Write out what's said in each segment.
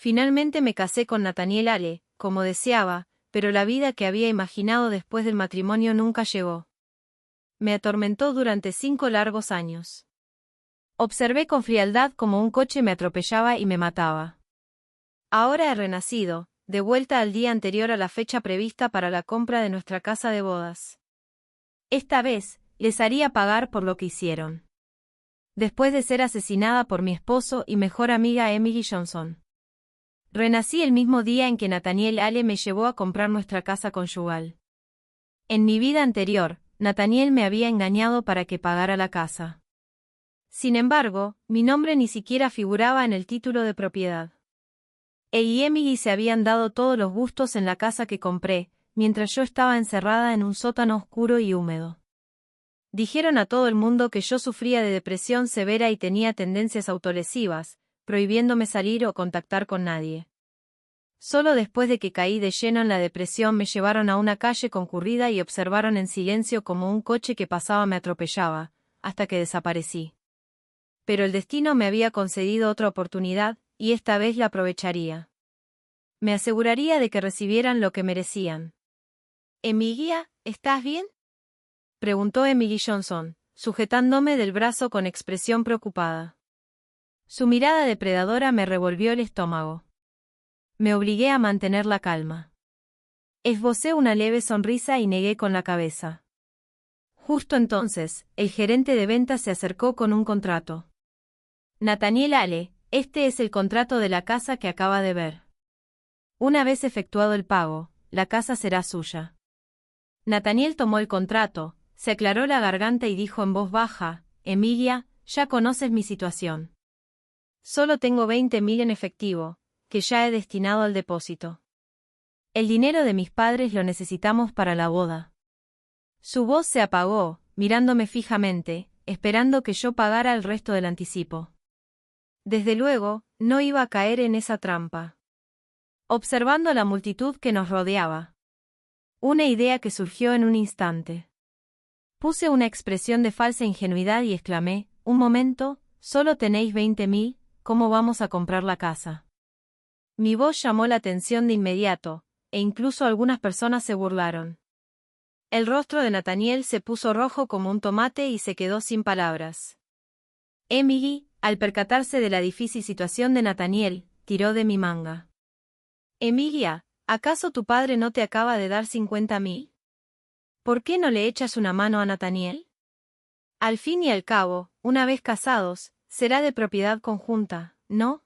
Finalmente me casé con Nathaniel Ale, como deseaba, pero la vida que había imaginado después del matrimonio nunca llegó. Me atormentó durante 5 largos años. Observé con frialdad cómo un coche me atropellaba y me mataba. Ahora he renacido, de vuelta al día anterior a la fecha prevista para la compra de nuestra casa de bodas. Esta vez, les haría pagar por lo que hicieron. Después de ser asesinada por mi esposo y mejor amiga Emily Johnson. Renací el mismo día en que Nathaniel Ale me llevó a comprar nuestra casa conyugal. En mi vida anterior, Nathaniel me había engañado para que pagara la casa. Sin embargo, mi nombre ni siquiera figuraba en el título de propiedad. Y Emily se habían dado todos los gustos en la casa que compré, mientras yo estaba encerrada en un sótano oscuro y húmedo. Dijeron a todo el mundo que yo sufría de depresión severa y tenía tendencias autolesivas, prohibiéndome salir o contactar con nadie. Solo después de que caí de lleno en la depresión me llevaron a una calle concurrida y observaron en silencio como un coche que pasaba me atropellaba, hasta que desaparecí. Pero el destino me había concedido otra oportunidad, y esta vez la aprovecharía. Me aseguraría de que recibieran lo que merecían. «Emily, ¿estás bien?», preguntó Emily Johnson, sujetándome del brazo con expresión preocupada. Su mirada depredadora me revolvió el estómago. Me obligué a mantener la calma. Esbocé una leve sonrisa y negué con la cabeza. Justo entonces, el gerente de ventas se acercó con un contrato. «Nathaniel Ale, este es el contrato de la casa que acaba de ver. Una vez efectuado el pago, la casa será suya». Nathaniel tomó el contrato, se aclaró la garganta y dijo en voz baja: «Emilia, ya conoces mi situación. Solo tengo 20.000 en efectivo, que ya he destinado al depósito. El dinero de mis padres lo necesitamos para la boda». Su voz se apagó, mirándome fijamente, esperando que yo pagara el resto del anticipo. Desde luego, no iba a caer en esa trampa. Observando la multitud que nos rodeaba. Una idea que surgió en un instante. Puse una expresión de falsa ingenuidad y exclamé: «Un momento, solo tenéis 20.000, ¿cómo vamos a comprar la casa?». Mi voz llamó la atención de inmediato, e incluso algunas personas se burlaron. El rostro de Nathaniel se puso rojo como un tomate y se quedó sin palabras. Emily, al percatarse de la difícil situación de Nathaniel, tiró de mi manga. «Emilia, ¿acaso tu padre no te acaba de dar 50.000? ¿Por qué no le echas una mano a Nathaniel? Al fin y al cabo, una vez casados, será de propiedad conjunta, ¿no?».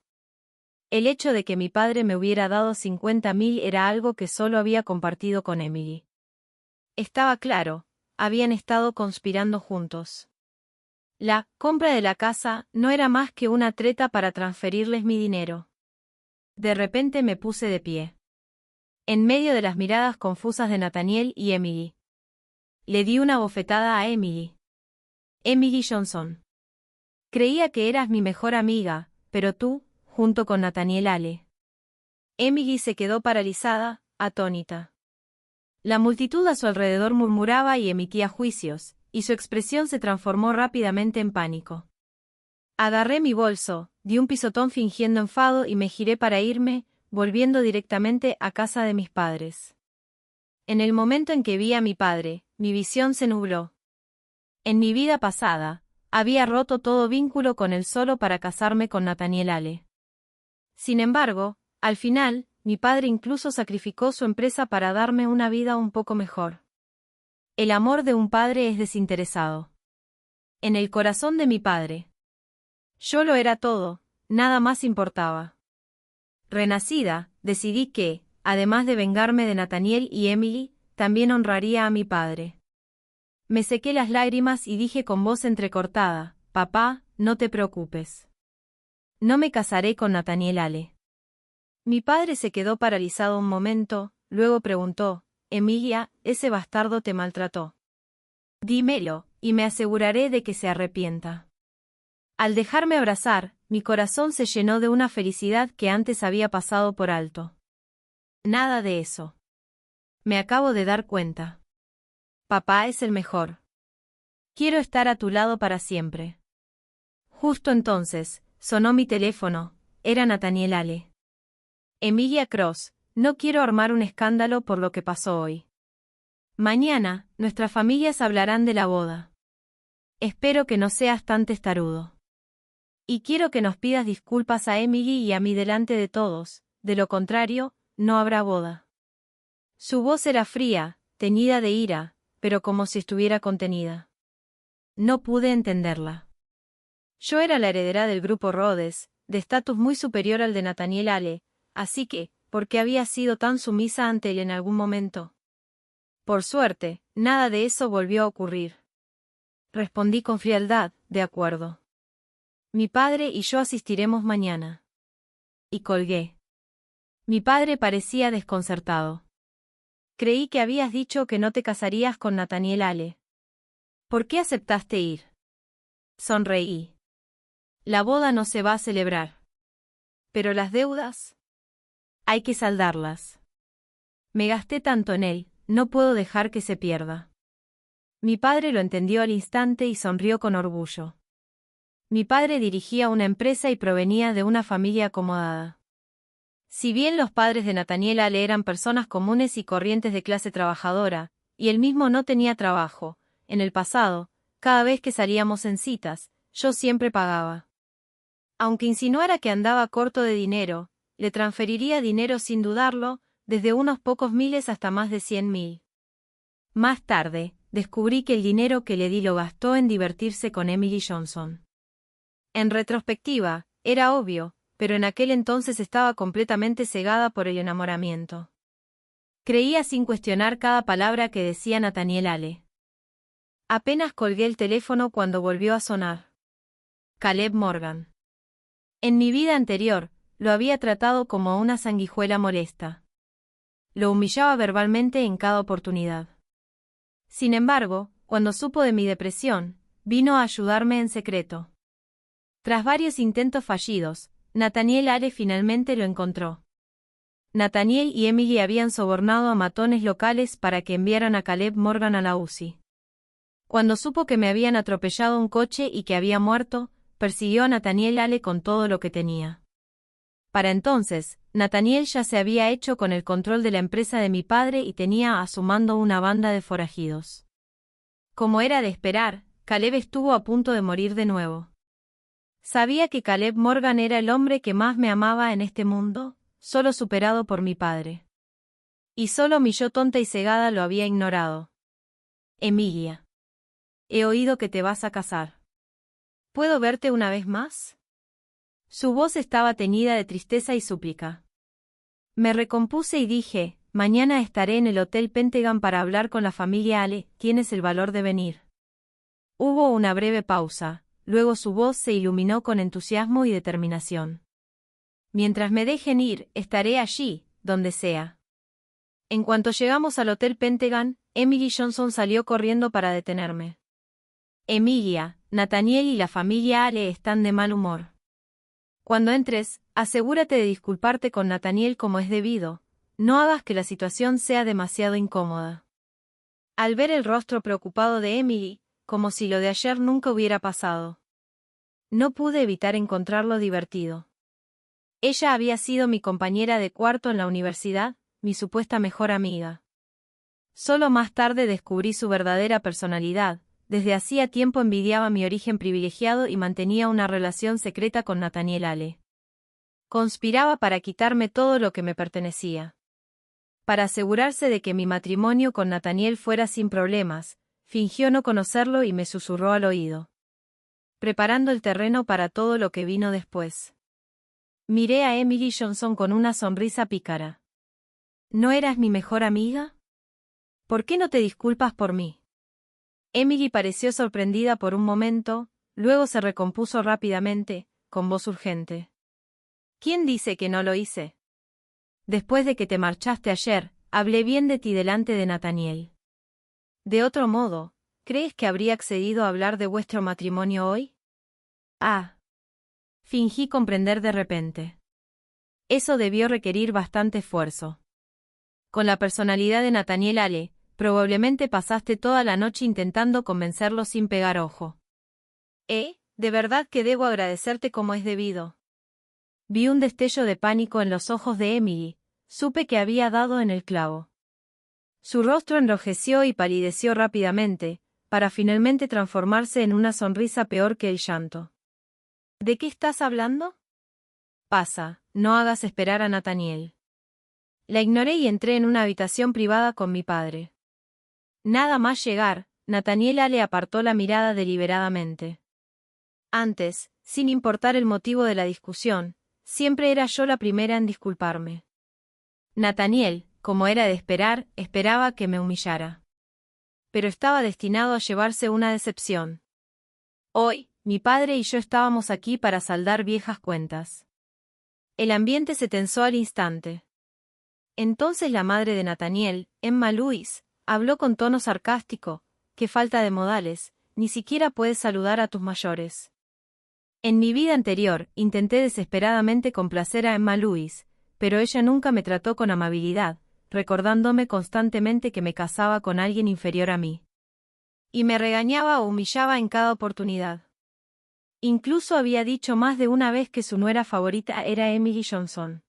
El hecho de que mi padre me hubiera dado 50.000 era algo que solo había compartido con Emily. Estaba claro, habían estado conspirando juntos. La compra de la casa no era más que una treta para transferirles mi dinero. De repente me puse de pie. En medio de las miradas confusas de Nathaniel y Emily. Le di una bofetada a Emily. «Emily Johnson. Creía que eras mi mejor amiga, pero tú, junto con Nathaniel Ale». Emily se quedó paralizada, atónita. La multitud a su alrededor murmuraba y emitía juicios, y su expresión se transformó rápidamente en pánico. Agarré mi bolso, di un pisotón fingiendo enfado y me giré para irme, volviendo directamente a casa de mis padres. En el momento en que vi a mi padre, mi visión se nubló. En mi vida pasada, había roto todo vínculo con él solo para casarme con Nathaniel Ale. Sin embargo, al final, mi padre incluso sacrificó su empresa para darme una vida un poco mejor. El amor de un padre es desinteresado. En el corazón de mi padre. Yo lo era todo, nada más importaba. Renacida, decidí que, además de vengarme de Nathaniel y Emily, también honraría a mi padre. Me sequé las lágrimas y dije con voz entrecortada: «Papá, no te preocupes. No me casaré con Nathaniel Ale». Mi padre se quedó paralizado un momento, luego preguntó: «Emilia, ¿ese bastardo te maltrató?». «Dímelo, y me aseguraré de que se arrepienta». Al dejarme abrazar, mi corazón se llenó de una felicidad que antes había pasado por alto. Nada de eso. Me acabo de dar cuenta. Papá es el mejor. Quiero estar a tu lado para siempre. Justo entonces, sonó mi teléfono, era Nathaniel Ale. Emilia Cross, no quiero armar un escándalo por lo que pasó hoy. Mañana, nuestras familias hablarán de la boda. Espero que no seas tan testarudo. Y quiero que nos pidas disculpas a Emily y a mí delante de todos, de lo contrario, no habrá boda. Su voz era fría, teñida de ira, pero como si estuviera contenida. No pude entenderla. Yo era la heredera del grupo Rhodes, de estatus muy superior al de Nathaniel Ale, así que, ¿por qué había sido tan sumisa ante él en algún momento? Por suerte, nada de eso volvió a ocurrir. Respondí con frialdad, de acuerdo. Mi padre y yo asistiremos mañana. Y colgué. Mi padre parecía desconcertado. Creí que habías dicho que no te casarías con Nathaniel Ale. ¿Por qué aceptaste ir? Sonreí. La boda no se va a celebrar. Pero las deudas. Hay que saldarlas. Me gasté tanto en él, no puedo dejar que se pierda. Mi padre lo entendió al instante y sonrió con orgullo. Mi padre dirigía una empresa y provenía de una familia acomodada. Si bien los padres de Nathaniel Ale eran personas comunes y corrientes de clase trabajadora, y él mismo no tenía trabajo, en el pasado, cada vez que salíamos en citas, yo siempre pagaba. Aunque insinuara que andaba corto de dinero, le transferiría dinero sin dudarlo, desde unos pocos miles hasta más de 100.000. Más tarde, descubrí que el dinero que le di lo gastó en divertirse con Emily Johnson. En retrospectiva, era obvio, pero en aquel entonces estaba completamente cegada por el enamoramiento. Creía sin cuestionar cada palabra que decía Nathaniel Ale. Apenas colgué el teléfono cuando volvió a sonar. Caleb Morgan. En mi vida anterior, lo había tratado como una sanguijuela molesta. Lo humillaba verbalmente en cada oportunidad. Sin embargo, cuando supo de mi depresión, vino a ayudarme en secreto. Tras varios intentos fallidos, Nathaniel Ale finalmente lo encontró. Nathaniel y Emily habían sobornado a matones locales para que enviaran a Caleb Morgan a la UCI. Cuando supo que me habían atropellado un coche y que había muerto, persiguió a Nathaniel Ale con todo lo que tenía. Para entonces, Nathaniel ya se había hecho con el control de la empresa de mi padre y tenía a su mando una banda de forajidos. Como era de esperar, Caleb estuvo a punto de morir de nuevo. Sabía que Caleb Morgan era el hombre que más me amaba en este mundo, solo superado por mi padre. Y solo mi yo tonta y cegada lo había ignorado. Emilia. He oído que te vas a casar. ¿Puedo verte una vez más? Su voz estaba teñida de tristeza y súplica. Me recompuse y dije, mañana estaré en el Hotel Pentagon para hablar con la familia Ale, ¿tienes el valor de venir? Hubo una breve pausa, luego su voz se iluminó con entusiasmo y determinación. Mientras me dejen ir, estaré allí, donde sea. En cuanto llegamos al Hotel Pentagon, Emily Johnson salió corriendo para detenerme. Emilia, Nathaniel y la familia Ale están de mal humor. Cuando entres, asegúrate de disculparte con Nathaniel como es debido, no hagas que la situación sea demasiado incómoda. Al ver el rostro preocupado de Emily, como si lo de ayer nunca hubiera pasado, no pude evitar encontrarlo divertido. Ella había sido mi compañera de cuarto en la universidad, mi supuesta mejor amiga. Solo más tarde descubrí su verdadera personalidad. Desde hacía tiempo envidiaba mi origen privilegiado y mantenía una relación secreta con Nathaniel Ale. Conspiraba para quitarme todo lo que me pertenecía. Para asegurarse de que mi matrimonio con Nathaniel fuera sin problemas, fingió no conocerlo y me susurró al oído, preparando el terreno para todo lo que vino después. Miré a Emily Johnson con una sonrisa pícara. ¿No eras mi mejor amiga? ¿Por qué no te disculpas por mí? Emily pareció sorprendida por un momento, luego se recompuso rápidamente, con voz urgente. ¿Quién dice que no lo hice? Después de que te marchaste ayer, hablé bien de ti delante de Nathaniel. De otro modo, ¿crees que habría accedido a hablar de vuestro matrimonio hoy? Ah. Fingí comprender de repente. Eso debió requerir bastante esfuerzo. Con la personalidad de Nathaniel Ale, probablemente pasaste toda la noche intentando convencerlo sin pegar ojo. De verdad que debo agradecerte como es debido. Vi un destello de pánico en los ojos de Emily, supe que había dado en el clavo. Su rostro enrojeció y palideció rápidamente, para finalmente transformarse en una sonrisa peor que el llanto. ¿De qué estás hablando? Pasa, no hagas esperar a Nathaniel. La ignoré y entré en una habitación privada con mi padre. Nada más llegar, Nathaniela le apartó la mirada deliberadamente. Antes, sin importar el motivo de la discusión, siempre era yo la primera en disculparme. Nathaniel, como era de esperar, esperaba que me humillara. Pero estaba destinado a llevarse una decepción. Hoy, mi padre y yo estábamos aquí para saldar viejas cuentas. El ambiente se tensó al instante. Entonces la madre de Nathaniel, Emma Louise, habló con tono sarcástico: «Qué falta de modales, ni siquiera puedes saludar a tus mayores». En mi vida anterior, intenté desesperadamente complacer a Emma Louise, pero ella nunca me trató con amabilidad, recordándome constantemente que me casaba con alguien inferior a mí. Y me regañaba o humillaba en cada oportunidad. Incluso había dicho más de una vez que su nuera favorita era Emily Johnson.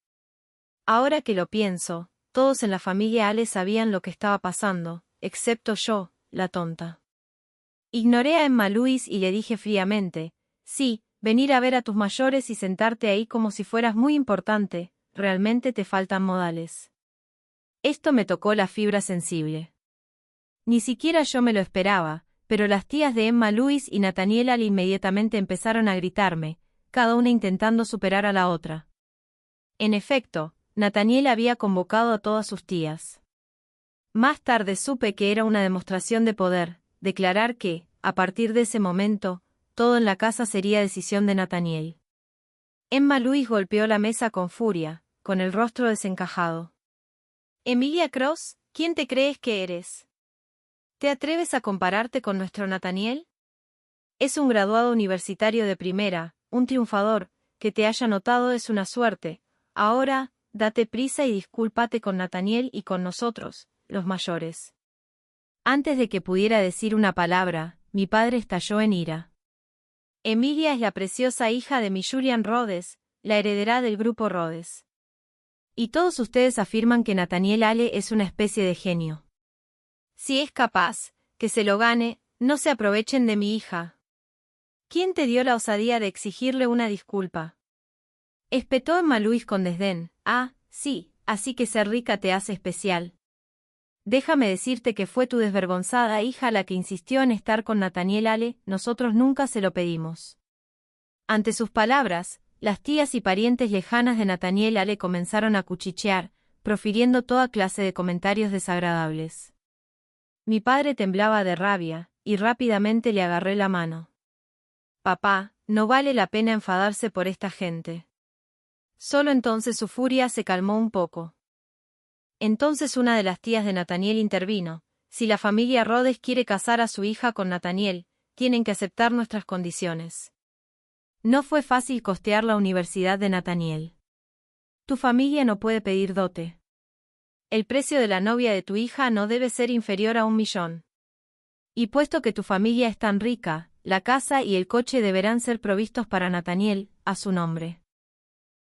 Ahora que lo pienso, todos en la familia Ale sabían lo que estaba pasando, excepto yo, la tonta. Ignoré a Emma Louise y le dije fríamente: «Sí, venir a ver a tus mayores y sentarte ahí como si fueras muy importante, realmente te faltan modales». Esto me tocó la fibra sensible. Ni siquiera yo me lo esperaba, pero las tías de Emma Louise y Nathaniela inmediatamente empezaron a gritarme, cada una intentando superar a la otra. En efecto, Nathaniel había convocado a todas sus tías. Más tarde supe que era una demostración de poder, declarar que, a partir de ese momento, todo en la casa sería decisión de Nathaniel. Emma Louise golpeó la mesa con furia, con el rostro desencajado. «Emilia Cross, ¿quién te crees que eres? ¿Te atreves a compararte con nuestro Nathaniel? Es un graduado universitario de primera, un triunfador, que te haya notado es una suerte. Ahora, date prisa y discúlpate con Nathaniel y con nosotros, los mayores». Antes de que pudiera decir una palabra, mi padre estalló en ira. Emilia es la preciosa hija de mi Julian Rhodes, la heredera del grupo Rhodes. Y todos ustedes afirman que Nathaniel Ale es una especie de genio. Si es capaz, que se lo gane, no se aprovechen de mi hija. ¿Quién te dio la osadía de exigirle una disculpa? Espetó Emma Louise con desdén. «Ah, sí, así que ser rica te hace especial. Déjame decirte que fue tu desvergonzada hija la que insistió en estar con Nathaniel Ale, nosotros nunca se lo pedimos». Ante sus palabras, las tías y parientes lejanas de Nathaniel Ale comenzaron a cuchichear, profiriendo toda clase de comentarios desagradables. Mi padre temblaba de rabia, y rápidamente le agarré la mano. «Papá, no vale la pena enfadarse por esta gente». Solo entonces su furia se calmó un poco. Entonces una de las tías de Nathaniel intervino: «Si la familia Rhodes quiere casar a su hija con Nathaniel, tienen que aceptar nuestras condiciones». No fue fácil costear la universidad de Nathaniel. Tu familia no puede pedir dote. El precio de la novia de tu hija no debe ser inferior a 1 millón. Y puesto que tu familia es tan rica, la casa y el coche deberán ser provistos para Nathaniel, a su nombre.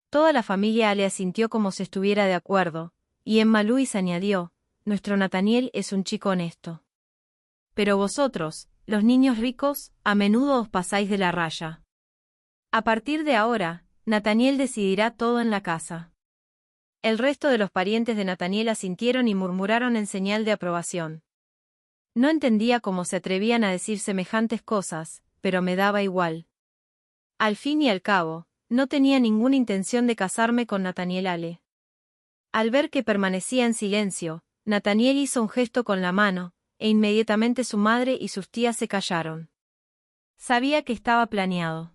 Toda la familia le asintió como si estuviera de acuerdo, y Emma Louise añadió: «Nuestro Nathaniel es un chico honesto. Pero vosotros, los niños ricos, a menudo os pasáis de la raya. A partir de ahora, Nathaniel decidirá todo en la casa». El resto de los parientes de Nathaniel asintieron y murmuraron en señal de aprobación. No entendía cómo se atrevían a decir semejantes cosas, pero me daba igual. Al fin y al cabo, no tenía ninguna intención de casarme con Nathaniel Ale. Al ver que permanecía en silencio, Nathaniel hizo un gesto con la mano, e inmediatamente su madre y sus tías se callaron. Sabía que estaba planeado.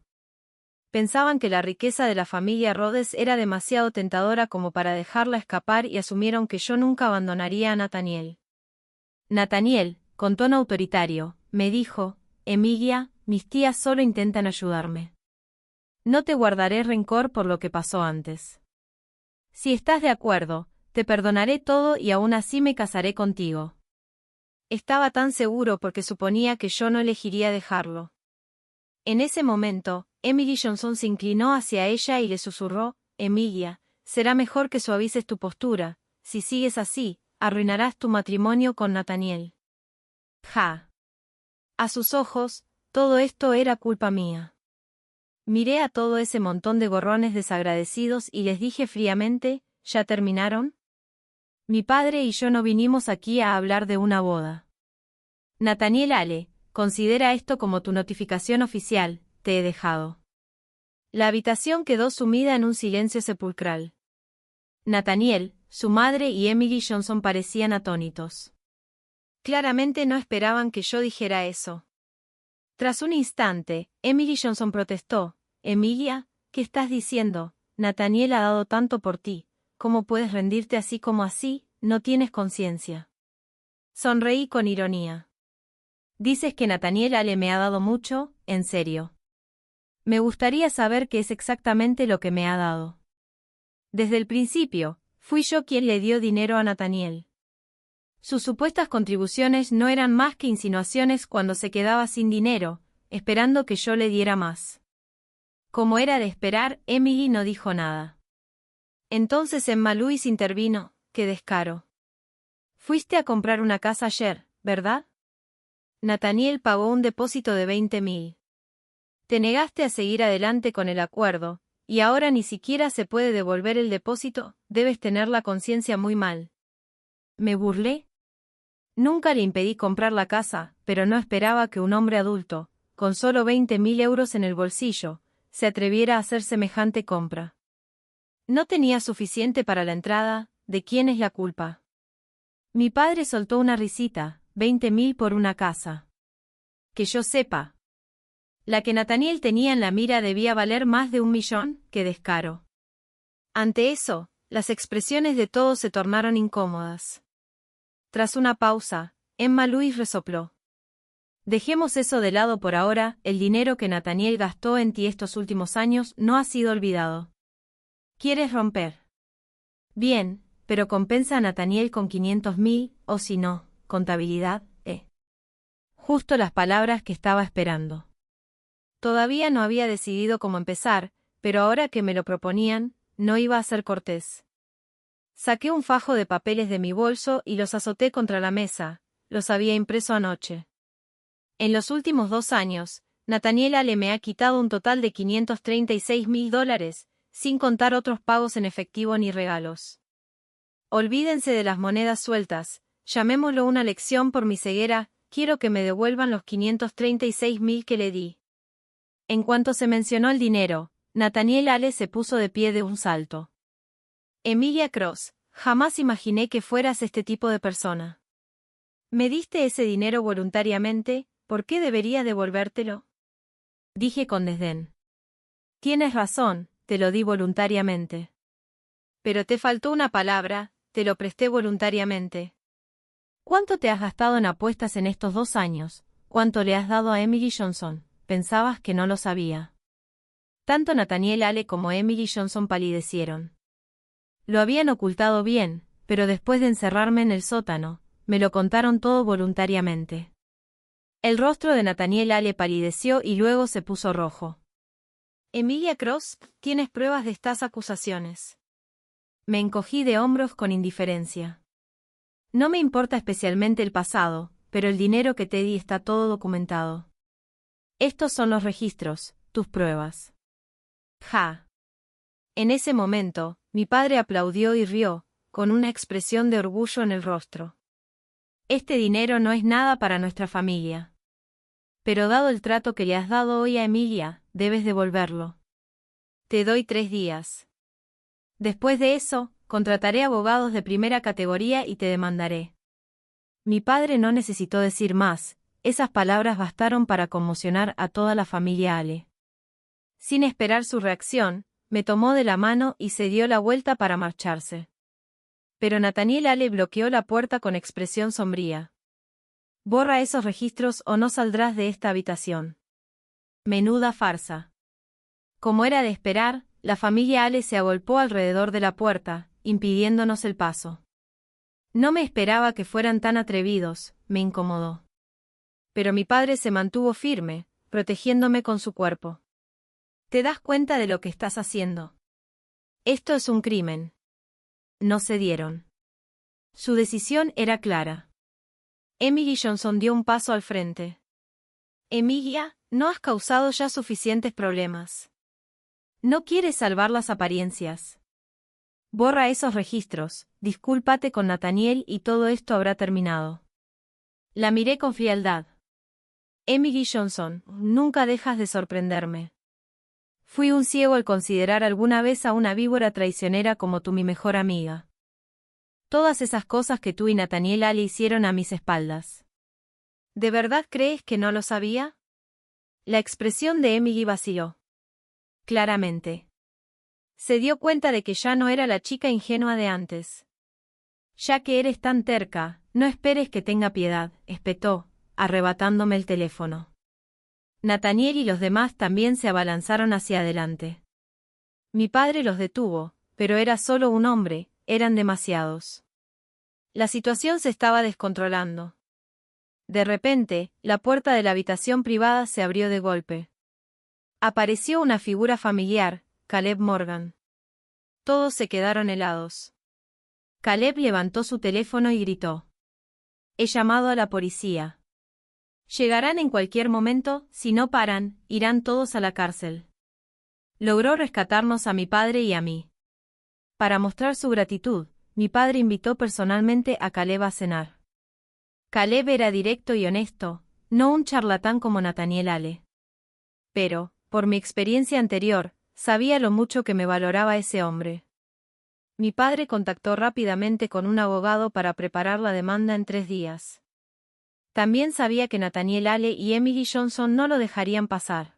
Pensaban que la riqueza de la familia Rhodes era demasiado tentadora como para dejarla escapar y asumieron que yo nunca abandonaría a Nathaniel. Nathaniel, con tono autoritario, me dijo: «Emilia, mis tías solo intentan ayudarme. No te guardaré rencor por lo que pasó antes. Si estás de acuerdo, te perdonaré todo y aún así me casaré contigo». Estaba tan seguro porque suponía que yo no elegiría dejarlo. En ese momento, Emily Johnson se inclinó hacia ella y le susurró: Emilia, será mejor que suavices tu postura, si sigues así, arruinarás tu matrimonio con Nathaniel. Ja. A sus ojos, todo esto era culpa mía. Miré a todo ese montón de gorrones desagradecidos y les dije fríamente, ¿ya terminaron? Mi padre y yo no vinimos aquí a hablar de una boda. Nathaniel Ale, considera esto como tu notificación oficial, te he dejado. La habitación quedó sumida en un silencio sepulcral. Nathaniel, su madre y Emily Johnson parecían atónitos. Claramente no esperaban que yo dijera eso. Tras un instante, Emily Johnson protestó, Emilia, ¿qué estás diciendo? Nathaniel ha dado tanto por ti, ¿cómo puedes rendirte así como así? No tienes conciencia. Sonreí con ironía. Dices que Nathaniel Ale me ha dado mucho, en serio. Me gustaría saber qué es exactamente lo que me ha dado. Desde el principio, fui yo quien le dio dinero a Nathaniel. Sus supuestas contribuciones no eran más que insinuaciones cuando se quedaba sin dinero, esperando que yo le diera más. Como era de esperar, Emily no dijo nada. Entonces Emma Louise intervino, qué descaro. Fuiste a comprar una casa ayer, ¿verdad? Nathaniel pagó un depósito de 20.000. Te negaste a seguir adelante con el acuerdo, y ahora ni siquiera se puede devolver el depósito, debes tener la conciencia muy mal. ¿Me burlé? Nunca le impedí comprar la casa, pero no esperaba que un hombre adulto, con solo 20.000 euros en el bolsillo, se atreviera a hacer semejante compra. No tenía suficiente para la entrada, ¿de quién es la culpa? Mi padre soltó una risita, 20.000 por una casa. Que yo sepa. La que Nathaniel tenía en la mira debía valer más de 1.000.000, qué descaro. Ante eso, las expresiones de todos se tornaron incómodas. Tras una pausa, Emma Louise resopló. Dejemos eso de lado por ahora, el dinero que Nathaniel gastó en ti estos últimos años no ha sido olvidado. ¿Quieres romper? Bien, pero compensa a Nathaniel con 500.000, o si no, contabilidad, Justo las palabras que estaba esperando. Todavía no había decidido cómo empezar, pero ahora que me lo proponían, no iba a ser cortés. Saqué un fajo de papeles de mi bolso y los azoté contra la mesa, los había impreso anoche. En los últimos 2 años, Nathaniel Ale me ha quitado un total de $536.000, sin contar otros pagos en efectivo ni regalos. Olvídense de las monedas sueltas, llamémoslo una lección por mi ceguera, quiero que me devuelvan los 536.000 que le di. En cuanto se mencionó el dinero, Nathaniel Ale se puso de pie de un salto. Emilia Cross, jamás imaginé que fueras este tipo de persona. Me diste ese dinero voluntariamente, ¿por qué debería devolvértelo? Dije con desdén. Tienes razón, te lo di voluntariamente. Pero te faltó una palabra, te lo presté voluntariamente. ¿Cuánto te has gastado en apuestas en estos 2 años? ¿Cuánto le has dado a Emily Johnson? Pensabas que no lo sabía. Tanto Nathaniel Ale como Emily Johnson palidecieron. Lo habían ocultado bien, pero después de encerrarme en el sótano, me lo contaron todo voluntariamente. El rostro de Nathaniel Ale palideció y luego se puso rojo. Emilia Cross, ¿tienes pruebas de estas acusaciones? Me encogí de hombros con indiferencia. No me importa especialmente el pasado, pero el dinero que te di está todo documentado. Estos son los registros, tus pruebas. Ja. En ese momento, mi padre aplaudió y rió, con una expresión de orgullo en el rostro. Este dinero no es nada para nuestra familia. Pero dado el trato que le has dado hoy a Emilia, debes devolverlo. Te doy 3 días. Después de eso, contrataré abogados de primera categoría y te demandaré. Mi padre no necesitó decir más, esas palabras bastaron para conmocionar a toda la familia Ale. Sin esperar su reacción, me tomó de la mano y se dio la vuelta para marcharse. Pero Nathaniel Ale bloqueó la puerta con expresión sombría. Borra esos registros o no saldrás de esta habitación. Menuda farsa. Como era de esperar, la familia Ale se agolpó alrededor de la puerta, impidiéndonos el paso. No me esperaba que fueran tan atrevidos, me incomodó. Pero mi padre se mantuvo firme, protegiéndome con su cuerpo. ¿Te das cuenta de lo que estás haciendo? Esto es un crimen. No cedieron. Su decisión era clara. Emily Johnson dio un paso al frente. Emilia, no has causado ya suficientes problemas. No quieres salvar las apariencias. Borra esos registros, discúlpate con Nathaniel y todo esto habrá terminado. La miré con frialdad. Emily Johnson, nunca dejas de sorprenderme. Fui un ciego al considerar alguna vez a una víbora traicionera como tú mi mejor amiga. Todas esas cosas que tú y Nathaniel Ale hicieron a mis espaldas. ¿De verdad crees que no lo sabía? La expresión de Emily vaciló. Claramente. Se dio cuenta de que ya no era la chica ingenua de antes. Ya que eres tan terca, no esperes que tenga piedad, espetó, arrebatándome el teléfono. Nathaniel y los demás también se abalanzaron hacia adelante. Mi padre los detuvo, pero era solo un hombre, eran demasiados. La situación se estaba descontrolando. De repente, la puerta de la habitación privada se abrió de golpe. Apareció una figura familiar, Caleb Morgan. Todos se quedaron helados. Caleb levantó su teléfono y gritó. He llamado a la policía. Llegarán en cualquier momento, si no paran, irán todos a la cárcel. Logró rescatarnos a mi padre y a mí. Para mostrar su gratitud, mi padre invitó personalmente a Caleb a cenar. Caleb era directo y honesto, no un charlatán como Nathaniel Ale. Pero, por mi experiencia anterior, sabía lo mucho que me valoraba ese hombre. Mi padre contactó rápidamente con un abogado para preparar la demanda en 3 días. También sabía que Nathaniel Ale y Emily Johnson no lo dejarían pasar.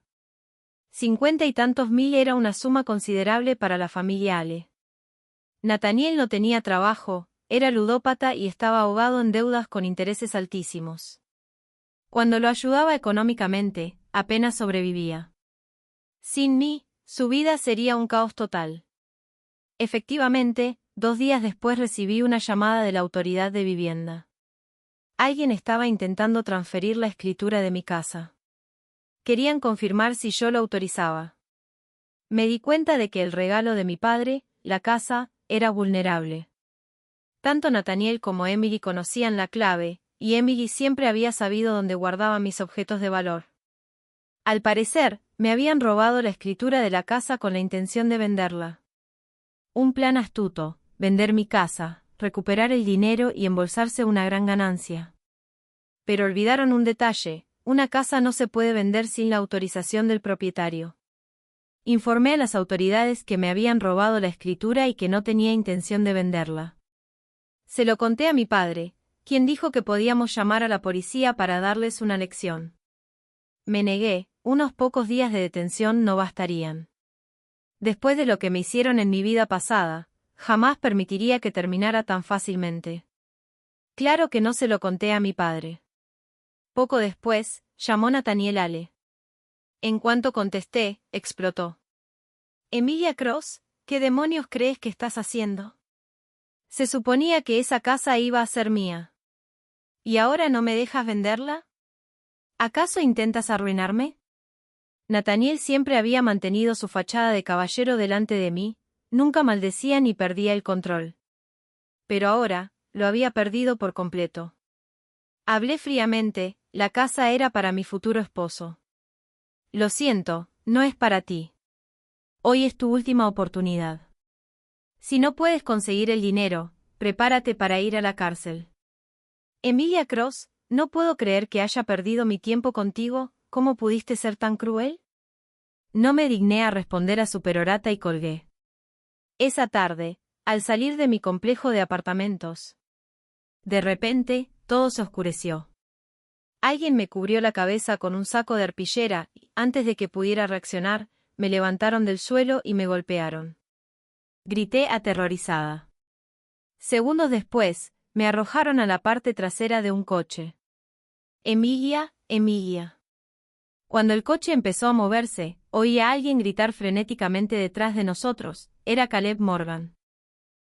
50 y tantos mil era una suma considerable para la familia Ale. Nathaniel no tenía trabajo, era ludópata y estaba ahogado en deudas con intereses altísimos. Cuando lo ayudaba económicamente, apenas sobrevivía. Sin mí, su vida sería un caos total. Efectivamente, 2 días después recibí una llamada de la autoridad de vivienda. Alguien estaba intentando transferir la escritura de mi casa. Querían confirmar si yo lo autorizaba. Me di cuenta de que el regalo de mi padre, la casa, era vulnerable. Tanto Nathaniel como Emily conocían la clave, y Emily siempre había sabido dónde guardaba mis objetos de valor. Al parecer, me habían robado la escritura de la casa con la intención de venderla. Un plan astuto, vender mi casa, recuperar el dinero y embolsarse una gran ganancia. Pero olvidaron un detalle, una casa no se puede vender sin la autorización del propietario. Informé a las autoridades que me habían robado la escritura y que no tenía intención de venderla. Se lo conté a mi padre, quien dijo que podíamos llamar a la policía para darles una lección. Me negué, unos pocos días de detención no bastarían. Después de lo que me hicieron en mi vida pasada, jamás permitiría que terminara tan fácilmente. Claro que no se lo conté a mi padre. Poco después, llamó Nathaniel Ale. En cuanto contesté, explotó. Emilia Cross, ¿qué demonios crees que estás haciendo? Se suponía que esa casa iba a ser mía. ¿Y ahora no me dejas venderla? ¿Acaso intentas arruinarme? Nathaniel siempre había mantenido su fachada de caballero delante de mí, nunca maldecía ni perdía el control. Pero ahora, lo había perdido por completo. Hablé fríamente, la casa era para mi futuro esposo. Lo siento, no es para ti. Hoy es tu última oportunidad. Si no puedes conseguir el dinero, prepárate para ir a la cárcel. Emilia Cross, no puedo creer que haya perdido mi tiempo contigo, ¿cómo pudiste ser tan cruel? No me digné a responder a su perorata y colgué. Esa tarde, al salir de mi complejo de apartamentos. De repente, todo se oscureció. Alguien me cubrió la cabeza con un saco de arpillera y, antes de que pudiera reaccionar, me levantaron del suelo y me golpearon. Grité aterrorizada. Segundos después, me arrojaron a la parte trasera de un coche. Emilia, Emilia. Cuando el coche empezó a moverse, oí a alguien gritar frenéticamente detrás de nosotros, era Caleb Morgan.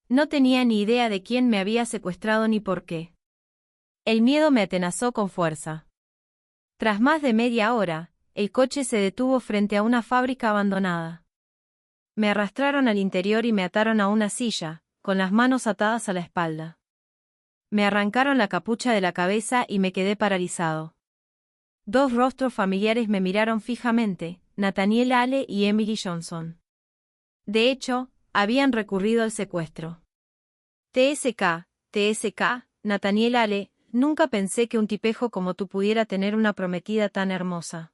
No tenía ni idea de quién me había secuestrado ni por qué. El miedo me atenazó con fuerza. Tras más de media hora, el coche se detuvo frente a una fábrica abandonada. Me arrastraron al interior y me ataron a una silla, con las manos atadas a la espalda. Me arrancaron la capucha de la cabeza y me quedé paralizado. Dos rostros familiares me miraron fijamente, Nathaniel Ale y Emily Johnson. De hecho, habían recurrido al secuestro. TSK, Nathaniel Ale, nunca pensé que un tipejo como tú pudiera tener una prometida tan hermosa.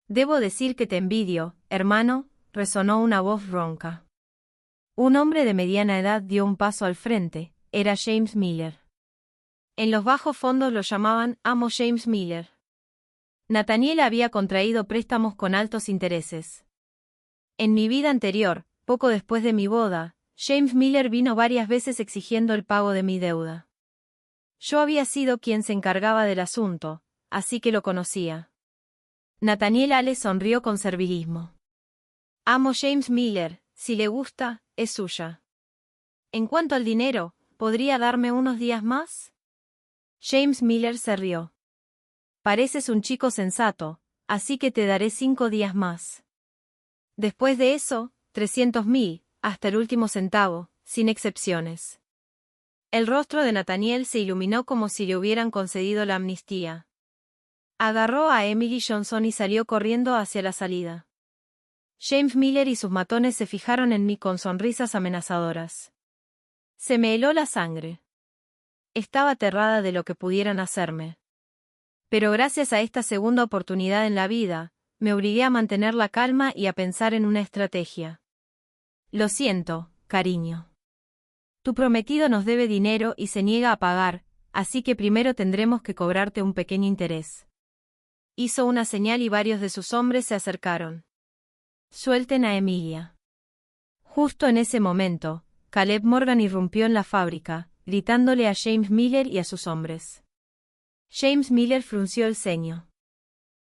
Debo decir que te envidio, hermano, resonó una voz ronca. Un hombre de mediana edad dio un paso al frente, era James Miller. En los bajos fondos lo llamaban Amo James Miller. Nathaniel había contraído préstamos con altos intereses. En mi vida anterior, poco después de mi boda, James Miller vino varias veces exigiendo el pago de mi deuda. Yo había sido quien se encargaba del asunto, así que lo conocía. Nathaniel Ale sonrió con servilismo. Amo James Miller, si le gusta, es suya. En cuanto al dinero, ¿podría darme unos días más? James Miller se rió. Pareces un chico sensato, así que te daré 5 días más. Después de eso, 300.000, hasta el último centavo, sin excepciones. El rostro de Nathaniel se iluminó como si le hubieran concedido la amnistía. Agarró a Emily Johnson y salió corriendo hacia la salida. James Miller y sus matones se fijaron en mí con sonrisas amenazadoras. Se me heló la sangre. Estaba aterrada de lo que pudieran hacerme. Pero gracias a esta segunda oportunidad en la vida, me obligué a mantener la calma y a pensar en una estrategia. Lo siento, cariño. Tu prometido nos debe dinero y se niega a pagar, así que primero tendremos que cobrarte un pequeño interés. Hizo una señal y varios de sus hombres se acercaron. Suelten a Emilia. Justo en ese momento, Caleb Morgan irrumpió en la fábrica, gritándole a James Miller y a sus hombres. James Miller frunció el ceño.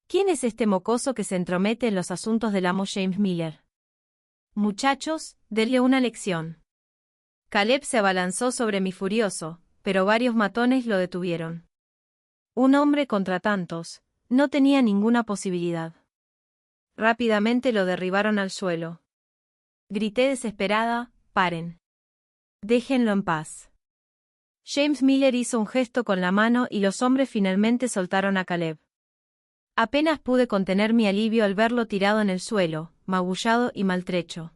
¿Quién es este mocoso que se entromete en los asuntos del amo James Miller? Muchachos, denle una lección. Caleb se abalanzó sobre mí furioso, pero varios matones lo detuvieron. Un hombre contra tantos, no tenía ninguna posibilidad. Rápidamente lo derribaron al suelo. Grité desesperada, paren. Déjenlo en paz. James Miller hizo un gesto con la mano y los hombres finalmente soltaron a Caleb. Apenas pude contener mi alivio al verlo tirado en el suelo, magullado y maltrecho.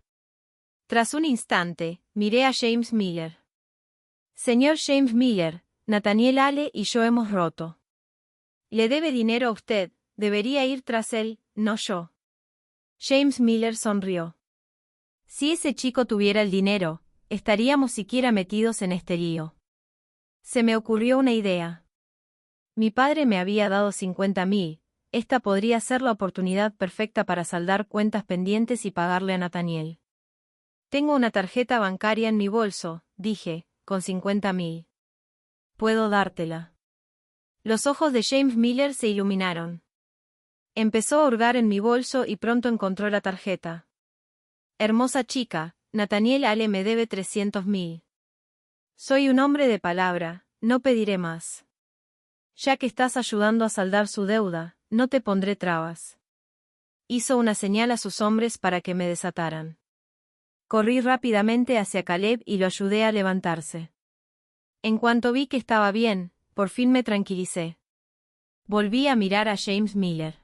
Tras un instante, miré a James Miller. Señor James Miller, Nathaniel Ale y yo hemos roto. Le debe dinero a usted, debería ir tras él, no yo. James Miller sonrió. Si ese chico tuviera el dinero, estaríamos siquiera metidos en este lío. Se me ocurrió una idea. Mi padre me había dado 50.000, esta podría ser la oportunidad perfecta para saldar cuentas pendientes y pagarle a Nathaniel. Tengo una tarjeta bancaria en mi bolso, dije, con 50.000. Puedo dártela. Los ojos de James Miller se iluminaron. Empezó a hurgar en mi bolso y pronto encontró la tarjeta. Hermosa chica, Nathaniel Ale me debe 300.000. Soy un hombre de palabra, no pediré más. Ya que estás ayudando a saldar su deuda, no te pondré trabas. Hizo una señal a sus hombres para que me desataran. Corrí rápidamente hacia Caleb y lo ayudé a levantarse. En cuanto vi que estaba bien, por fin me tranquilicé. Volví a mirar a James Miller.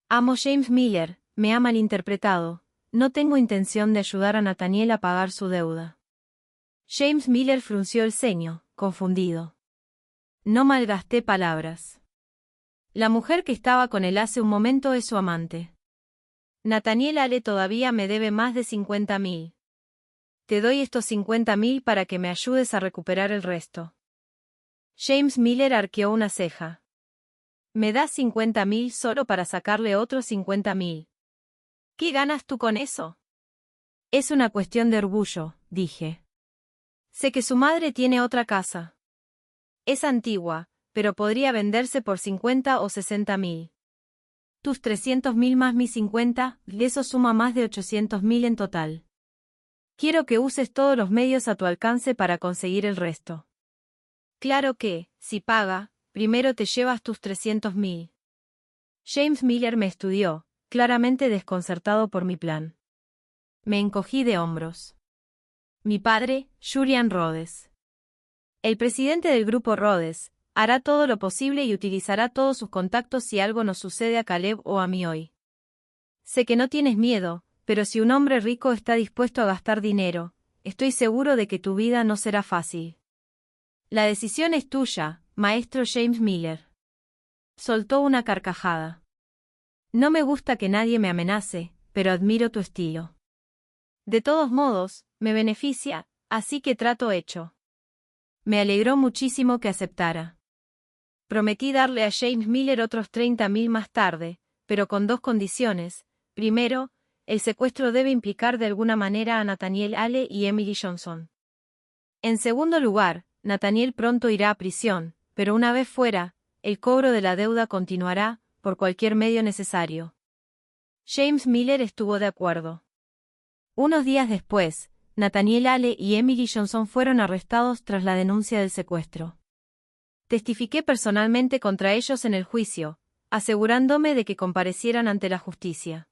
Amo James Miller, me ha malinterpretado, no tengo intención de ayudar a Nathaniel a pagar su deuda. James Miller frunció el ceño, confundido. No malgasté palabras. La mujer que estaba con él hace un momento es su amante. Nathaniel Ale todavía me debe más de 50.000. Te doy estos 50.000 para que me ayudes a recuperar el resto. James Miller arqueó una ceja. ¿Me das 50.000 solo para sacarle otros 50.000? ¿Qué ganas tú con eso? Es una cuestión de orgullo, dije. Sé que su madre tiene otra casa. Es antigua, pero podría venderse por 50 o 60.000. Tus 300.000 más mis 50, eso suma más de 800.000 en total. Quiero que uses todos los medios a tu alcance para conseguir el resto. Claro que, si paga, primero te llevas tus 300.000. James Miller me estudió, claramente desconcertado por mi plan. Me encogí de hombros. Mi padre, Julian Rhodes. El presidente del grupo Rhodes, hará todo lo posible y utilizará todos sus contactos si algo nos sucede a Caleb o a mí hoy. Sé que no tienes miedo, pero si un hombre rico está dispuesto a gastar dinero, estoy seguro de que tu vida no será fácil. La decisión es tuya, maestro James Miller. Soltó una carcajada. No me gusta que nadie me amenace, pero admiro tu estilo. De todos modos, me beneficia, así que trato hecho. Me alegró muchísimo que aceptara. Prometí darle a James Miller otros 30.000 más tarde, pero con dos condiciones. Primero, el secuestro debe implicar de alguna manera a Nathaniel Hale y Emily Johnson. En segundo lugar, Nathaniel pronto irá a prisión, pero una vez fuera, el cobro de la deuda continuará, por cualquier medio necesario. James Miller estuvo de acuerdo. Unos días después, Nathaniel Hale y Emily Johnson fueron arrestados tras la denuncia del secuestro. Testifiqué personalmente contra ellos en el juicio, asegurándome de que comparecieran ante la justicia.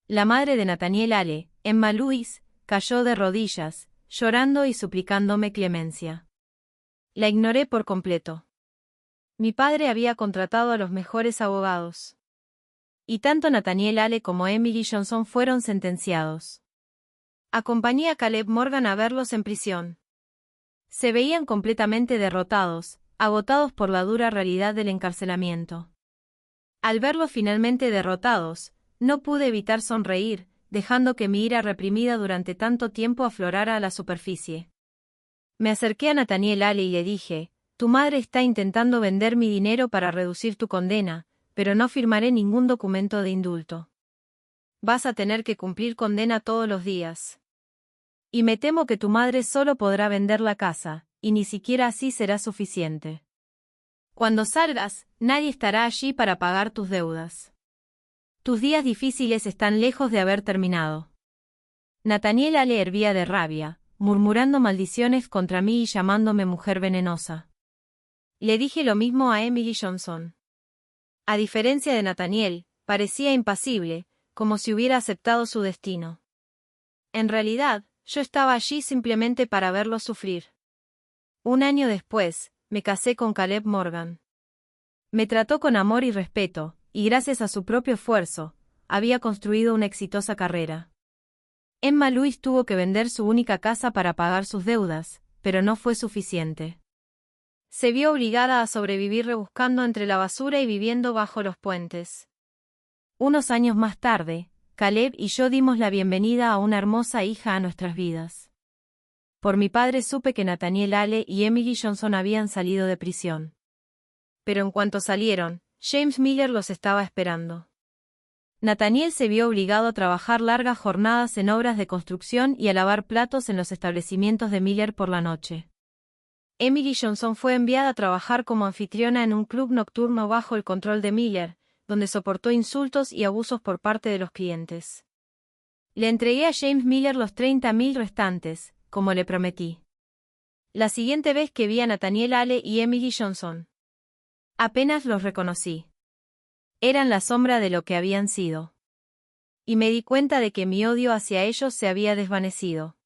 La madre de Nathaniel Hale, Emma Lewis, cayó de rodillas, llorando y suplicándome clemencia. La ignoré por completo. Mi padre había contratado a los mejores abogados. Y tanto Nathaniel Hale como Emily Johnson fueron sentenciados. Acompañé a Caleb Morgan a verlos en prisión. Se veían completamente derrotados, agotados por la dura realidad del encarcelamiento. Al verlos finalmente derrotados, no pude evitar sonreír, dejando que mi ira reprimida durante tanto tiempo aflorara a la superficie. Me acerqué a Nathaniel Hale y le dije: tu madre está intentando vender mi dinero para reducir tu condena, pero no firmaré ningún documento de indulto. Vas a tener que cumplir condena todos los días. Y me temo que tu madre solo podrá vender la casa, y ni siquiera así será suficiente. Cuando salgas, nadie estará allí para pagar tus deudas. Tus días difíciles están lejos de haber terminado. Nathaniel Hale hervía de rabia, murmurando maldiciones contra mí y llamándome mujer venenosa. Le dije lo mismo a Emily Johnson. A diferencia de Nathaniel, parecía impasible, como si hubiera aceptado su destino. En realidad, yo estaba allí simplemente para verlo sufrir. Un año después, me casé con Caleb Morgan. Me trató con amor y respeto, y gracias a su propio esfuerzo, había construido una exitosa carrera. Emma Lewis tuvo que vender su única casa para pagar sus deudas, pero no fue suficiente. Se vio obligada a sobrevivir rebuscando entre la basura y viviendo bajo los puentes. Unos años más tarde, Caleb y yo dimos la bienvenida a una hermosa hija a nuestras vidas. Por mi padre supe que Nathaniel Hale y Emily Johnson habían salido de prisión. Pero en cuanto salieron, James Miller los estaba esperando. Nathaniel se vio obligado a trabajar largas jornadas en obras de construcción y a lavar platos en los establecimientos de Miller por la noche. Emily Johnson fue enviada a trabajar como anfitriona en un club nocturno bajo el control de Miller, donde soportó insultos y abusos por parte de los clientes. Le entregué a James Miller los 30.000 restantes, como le prometí. La siguiente vez que vi a Nathaniel Hale y Emily Johnson, apenas los reconocí. Eran la sombra de lo que habían sido. Y me di cuenta de que mi odio hacia ellos se había desvanecido.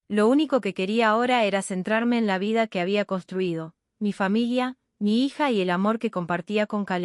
Lo único que quería ahora era centrarme en la vida que había construido, mi familia, mi hija y el amor que compartía con Caleb.